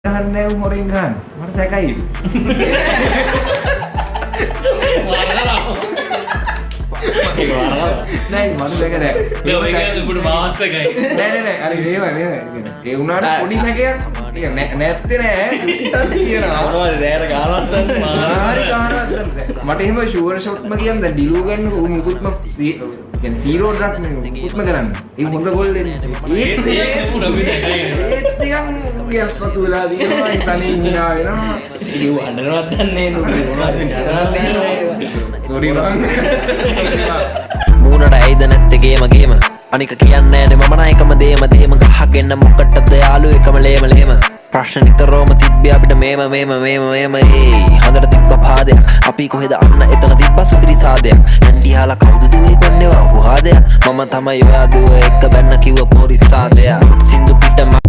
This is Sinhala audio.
ගහන්නේ හොරෙන් ගහන්න. මට සැකයි. නෑ මට සැක නෑ. නෑ අර ඒ වුණාට පොඩි සැකයක් නැත්තේ නෑ. කිසිතත් කියනවා. මොනවද රෑර ගානවත් හරි ගහනවත් මට එහෙම ෂුවර් ෂොට්ම කියන්නේ දැන් ඩිලු ගන්න මුකුත්ම කියන්නේ සීරෝ ඩ්‍රග් මුකුත්ම කරන්න. ඒ හොඳ ගෝල් දෙන්නේ. ඒත් ටිකක් විශ්වාසතු වෙලා දිනවා ඉතනේ hina වෙනවා. ඉතින් වඩනවත් දන්නේ නෑ මොනවද කරන්නේ. සෝරි බං. මූණට ඇයිද නැත්තේ ගේම අනික කියන්නේ නේ මම නයිකම දේම ගහගෙන මොකටද යාළු එකම ලේම ප්‍රශ්න නිතරම තිබ්බේ අපිට මේම ඒ හොඳට තිබ්බ පාදයක් අපි කොහෙද අන්න එතන තිබ්බ සුපිරි සාදයක් ඇන්ටි හාලා කවුද දුවේ කොන්නේ වහපු හාදයක් මම තමයි ඔයා දුව එක බැන්න කිව්ව පොරිස් සාදයක් සින්දු පිට